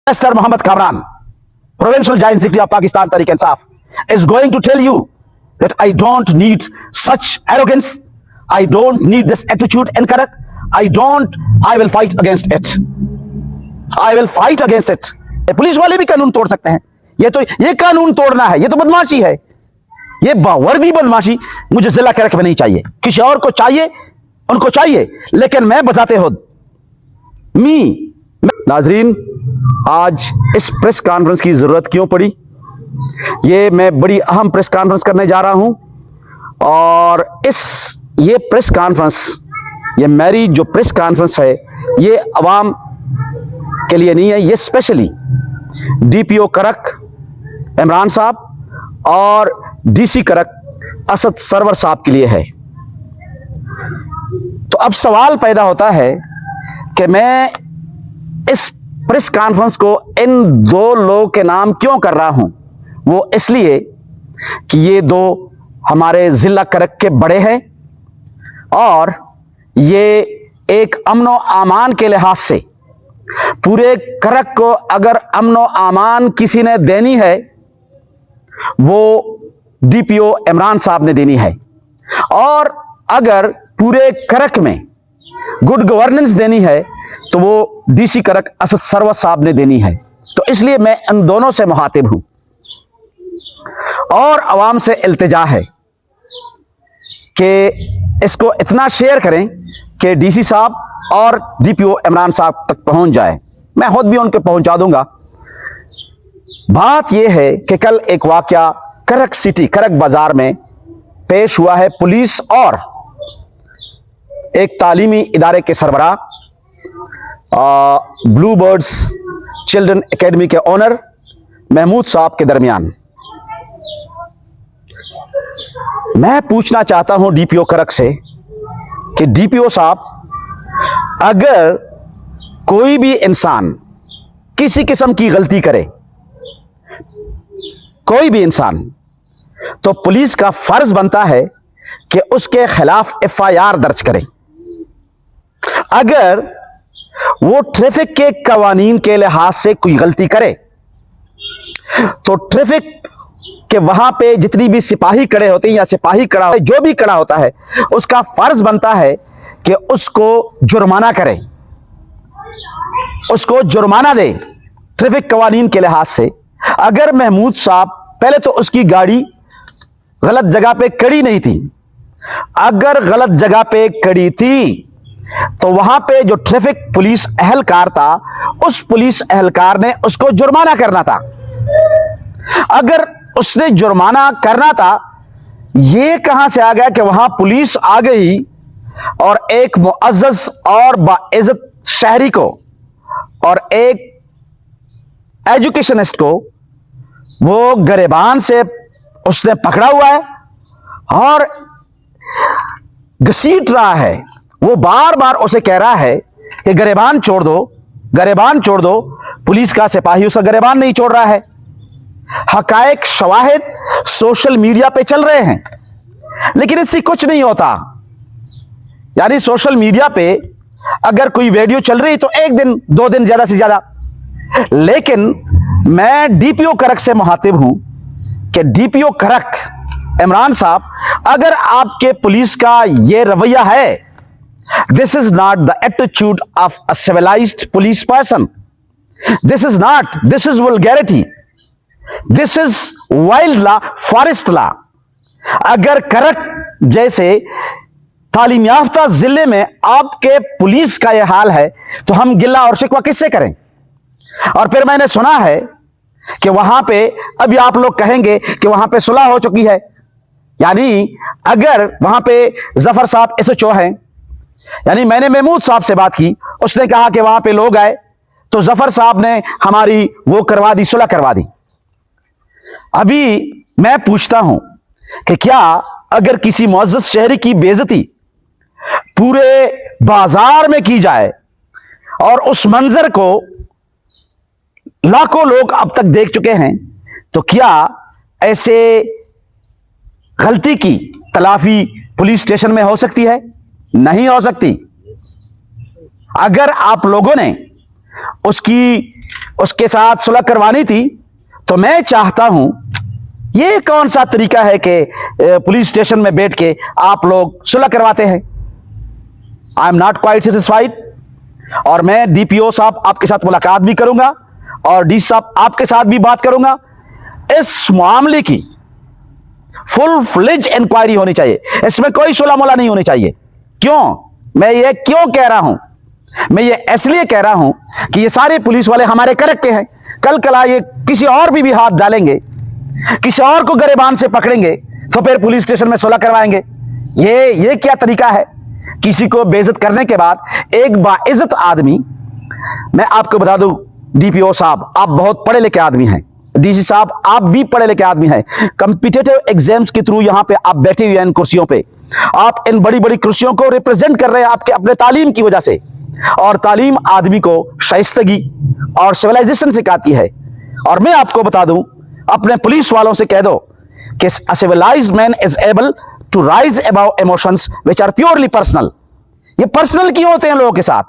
Mr. Muhammad Kamran, Provincial Joint Secretary of Pakistan Tehreek-e-Insaf, is going to tell you that I don't need such arrogance. I don't need this attitude incorrect. I will fight against it. I will fight against it. Police वाले भी कानून तोड़ सकते हैं। ये कानून तोड़ना है, ये तो बदमाशी है, ये बावर्दी बदमाशी मुझे जिला करक में नहीं चाहिए, किसी और को चाहिए, उनको चाहिए, लेकिन मैं बजाते हो नाजरीन, आज इस प्रेस कॉन्फ्रेंस की जरूरत क्यों पड़ी? ये मैं बड़ी अहम प्रेस कॉन्फ्रेंस करने जा रहा हूं और ये प्रेस कॉन्फ्रेंस, ये मेरी जो प्रेस कॉन्फ्रेंस है, ये अवाम के लिए नहीं है, ये स्पेशली डीपीओ करक इमरान साहब और डीसी करक असद सरवर साहब के लिए है। तो अब सवाल पैदा होता है कि मैं इस प्रेस कॉन्फ्रेंस को इन दो लोगों के नाम क्यों कर रहा हूं। वो इसलिए कि ये दो हमारे जिला करक के बड़े हैं और ये एक अमनो आमान के लिहाज से पूरे करक को अगर अमनो आमान किसी ने देनी है, वो डीपीओ इमरान साहब ने देनी है, और अगर पूरे करक में गुड गवर्नेंस देनी है तो वो डीसी करक असद सरवर साहब ने देनी है। तो इसलिए मैं इन दोनों से मुखातिब हूं और अवाम से इल्तिजा है कि इसको इतना शेयर करें कि डीसी साहब और डीपीओ इमरान साहब तक पहुंच जाए। मैं खुद भी उनके पहुंचा दूंगा। बात यह है कि कल एक वाकया करक सिटी, करक बाजार में पेश हुआ है। पुलिस और एक तालीमी इदारे के सरबराह, ब्लू बर्ड्स चिल्ड्रन एकेडमी के ओनर महमूद साहब के दरमियान। मैं पूछना चाहता हूं डीपीओ करक से कि डीपीओ साहब, अगर कोई भी इंसान किसी किस्म की गलती करे, कोई भी इंसान, तो पुलिस का फर्ज बनता है कि उसके खिलाफ एफआईआर दर्ज करें। अगर वो ट्रैफिक के कवानीन के लिहाज से कोई गलती करे तो ट्रैफिक के वहां पे जितनी भी सिपाही खड़े होते हैं या सिपाही खड़ा होता है, जो भी खड़ा होता है, उसका फर्ज बनता है कि उसको जुर्माना करे, उसको जुर्माना दे ट्रैफिक कवानीन के लिहाज से। अगर महमूद साहब, पहले तो उसकी गाड़ी गलत जगह पे खड़ी नहीं थी, अगर गलत जगह पे खड़ी थी तो वहां पे जो ट्रैफिक पुलिस एहलकार था, उस पुलिस एहलकार ने उसको जुर्माना करना था। अगर उसने जुर्माना करना था, यह कहां से आ गया कि वहां पुलिस आ गई और एक मुअज़्ज़ज़ और बाइज्जत शहरी को और एक एजुकेशनिस्ट को वो गिरबान से उसने पकड़ा हुआ है और घसीट रहा है। वो बार बार उसे कह रहा है कि गिरबान छोड़ दो, गिरबान छोड़ दो। पुलिस का सिपाही उसका गिरबान नहीं छोड़ रहा है। हकायक शवाहिद सोशल मीडिया पे चल रहे हैं, लेकिन इससे कुछ नहीं होता। यानी सोशल मीडिया पे अगर कोई वीडियो चल रही तो एक दिन, 2 दिन, ज्यादा से ज्यादा। लेकिन मैं डीपीओ करक से मुखातिब हूं कि डीपीओ करक इमरान साहब, अगर आपके पुलिस का यह रवैया है, this is not the attitude of a civilized police person, this is not, this is vulgarity, this is wild law, forest law. अगर करक जैसे तालीम याफ्ता जिले में आपके पुलिस का यह हाल है तो हम गिला और शिकवा किससे करें? और फिर मैंने सुना है कि वहां पे, अभी आप लोग कहेंगे कि वहां पे सुलह हो चुकी है। यानी अगर वहां पे जफर साहब एसएचओ हैं, यानी मैंने महमूद साहब से बात की, उसने कहा कि वहां पे लोग आए तो जफर साहब ने हमारी वो करवा दी, सुलह करवा दी। अभी मैं पूछता हूं कि क्या अगर किसी मुअज़्ज़ज़ शहरी की बेइज्जती पूरे बाजार में की जाए और उस मंजर को लाखों लोग अब तक देख चुके हैं, तो क्या ऐसे गलती की तलाफी पुलिस स्टेशन में हो सकती है? नहीं हो सकती। अगर आप लोगों ने उसकी उसके साथ सुलह करवानी थी, तो मैं चाहता हूं, ये कौन सा तरीका है कि पुलिस स्टेशन में बैठ के आप लोग सुलह करवाते हैं? I am not quite satisfied. और मैं डीपीओ साहब आपके साथ मुलाकात भी करूंगा और डी साहब आपके साथ भी बात करूंगा। इस मामले की फुल फ्लेज इंक्वायरी होनी चाहिए, इसमें कोई सुलह मुला नहीं होनी चाहिए। क्यों मैं ये क्यों कह रहा हूं? मैं ये इसलिए कह रहा हूं कि ये सारे पुलिस वाले हमारे करक के हैं। कल कला ये किसी और भी हाथ डालेंगे, किसी और को गरेबान से पकड़ेंगे, तो फिर पुलिस स्टेशन में सुलह करवाएंगे। ये क्या तरीका है? किसी को बेइज्जत करने के बाद एक बाइज्जत आदमी, मैं आपको बता दूं डीपीओ साहब आप बहुत पढ़े लिखे आदमी हैं, डीसी साहब आप भी पढ़े लिखे आदमी हैं, कॉम्पिटिटिव एग्जाम्स के थ्रू यहां पे आप बैठे हुए हैं इन कुर्सियों पे, आप इन बड़ी बड़ी कुर्सियों को रिप्रेजेंट कर रहे हैं आपके अपने तालीम की वजह से। और तालीम आदमी को शाइस्तगी और सिविलाइजेशन सिखाती है। और मैं आपको बता दूं, अपने पुलिस वालों से कह दो कि a civilized man is able to rise above emotions which are purely personal। ये पर्सनल क्यों होते हैं लोगों के साथ?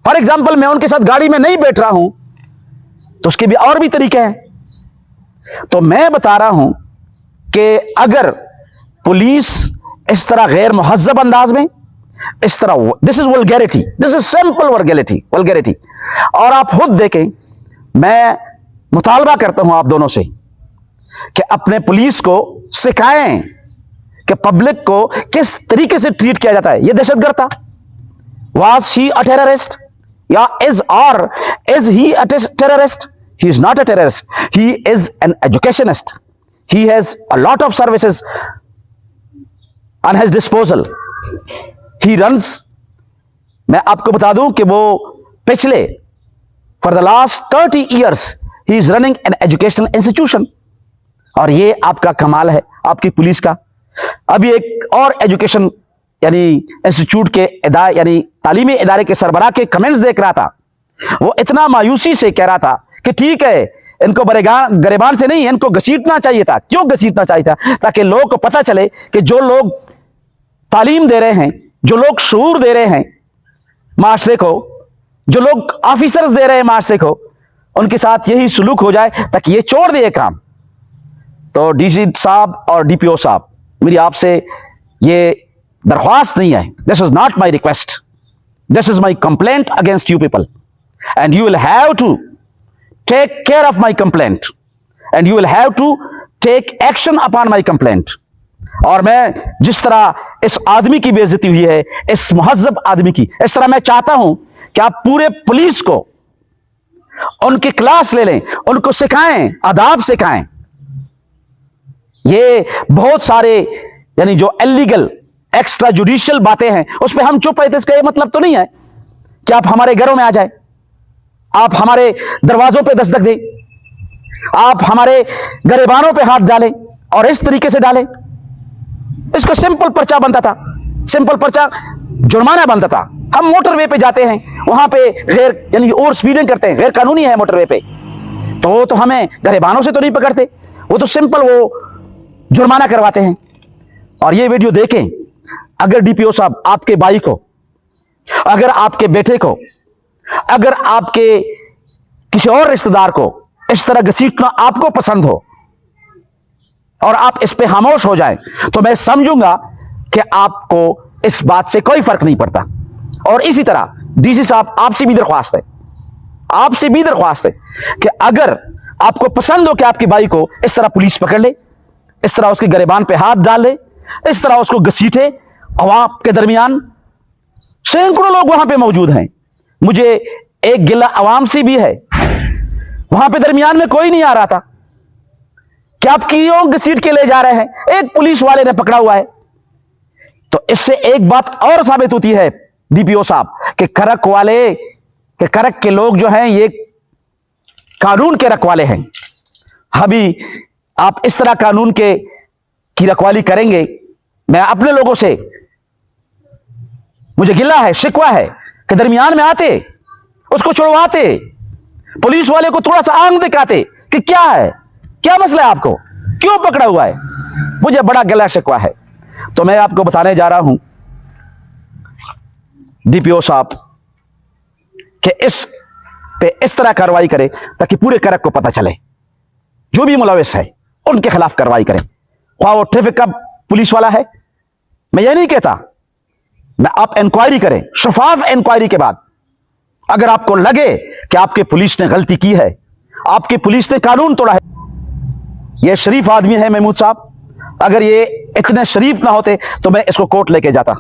फॉर एग्जाम्पल मैं उनके साथ गाड़ी में नहीं बैठ रहा हूं, तो उसके भी और भी तरीके हैं। तो मैं बता रहा हूं कि अगर पुलिस इस तरह गैर मुहज्जब अंदाज में, इस तरह, this is vulgarity, this is simple vulgarity. और आप खुद देखें, मैं मुतालबा करता हूं आप दोनों से कि अपने पुलिस को सिखाएं कि पब्लिक को किस तरीके से ट्रीट किया जाता है। यह दहशतगर्द था, वाज शी अ टेररिस्ट या is he a terrorist? He is not a terrorist, he is an educationist, he has a lot of services on his disposal, he runs. मैं आपको बता दूं कि वो पिछले for the last 30 years he is running an educational institution. और ये आपका कमाल है आपकी पुलिस का। अभी एक और एजुकेशन यानी इंस्टीट्यूट के यानी तालीमी इदारे के सरबराह के कमेंट्स देख रहा था, वो इतना मायूसी से कह रहा था कि ठीक है, इनको गरेबान से नहीं, इनको घसीटना चाहिए था। क्यों घसीटना चाहिए था? ताकि लोगों को पता चले कि जो लोग तालीम दे रहे हैं, जो लोग शऊर दे रहे हैं माशरे को, जो लोग ऑफिसर्स दे रहे हैं माशरे को, उनके साथ यही सलूक हो जाए ताकि ये छोड़ दे काम। तो डीसी साहब और डीपीओ साहब, मेरी आपसे ये दरख्वास्त नहीं है, this is not my request, this is my complaint against you people, and you will have to take care of my complaint, and you will have to take action upon my complaint. और मैं जिस तरह इस आदमी की बेइज्जती हुई है, इस मुहज्जब आदमी की, इस तरह मैं चाहता हूं कि आप पूरे पुलिस को उनकी क्लास ले लें, उनको सिखाएं, आदाब सिखाएं। ये बहुत सारे यानी जो इलीगल एक्स्ट्रा जुडिशियल बातें हैं उस पर हम चुप रहते, इसका ये मतलब तो नहीं है कि आप हमारे घरों में आ जाए, आप हमारे दरवाजों पे दस्तक दें, आप हमारे गरेबानों पे हाथ डालें और इस तरीके से डालें। इसको सिंपल पर्चा बनता था, सिंपल पर्चा जुर्माना बनता था। हम मोटरवे पे जाते हैं, वहां पे गैर यानी ओवर स्पीडिंग करते हैं, गैर कानूनी है मोटरवे पे, तो हमें गरेबानों से तो नहीं पकड़ते, वो तो सिंपल वो जुर्माना करवाते हैं। और ये वीडियो देखें, अगर डीपीओ साहब आपके भाई को, अगर आपके बेटे को, अगर आपके किसी और रिश्तेदार को इस तरह घसीटना आपको पसंद हो और आप इस पे खामोश हो जाएं, तो मैं समझूंगा कि आपको इस बात से कोई फर्क नहीं पड़ता। और इसी तरह डीसी साहब आपसे भी दरख्वास्त है, आपसे भी दरख्वास्त है कि अगर आपको पसंद हो कि आपके भाई को इस तरह पुलिस पकड़ ले, इस तरह उसके गरेबान पे हाथ डाल ले, इस तरह उसको घसीटे, अवाम के दरमियान सैकड़ों लोग वहां पे मौजूद हैं, मुझे एक गिला अवाम से भी है, वहां पे दरमियान में कोई नहीं आ रहा था कि आप क्यों घसीट के ले जा रहे हैं, एक पुलिस वाले ने पकड़ा हुआ है। तो इससे एक बात और साबित होती है डीपीओ साहब कि करक के लोग जो हैं ये कानून के रखवाले हैं। अभी आप इस तरह कानून की रखवाली करेंगे, मैं अपने लोगों से, मुझे गिला है, शिकवा है कि दरमियान में आते, उसको छुड़वाते, पुलिस वाले को थोड़ा सा आंख दिखाते कि क्या है, क्या मसला है, आपको क्यों पकड़ा हुआ है। मुझे बड़ा गिला शिकवा है। तो मैं आपको बताने जा रहा हूं डीपीओ साहब कि इस पे इस तरह कार्रवाई करे ताकि पूरे करक को पता चले, जो भी मुलविस है उनके खिलाफ कार्रवाई करें, ख्वाह वो ट्रैफिक का पुलिस वाला है। मैं ये नहीं कहता, मैं आप इंक्वायरी करें, शफाफ इंक्वायरी के बाद अगर आपको लगे कि आपके पुलिस ने गलती की है, आपके पुलिस ने कानून तोड़ा है, यह शरीफ आदमी है महमूद साहब, अगर ये इतने शरीफ ना होते तो मैं इसको कोर्ट लेके जाता।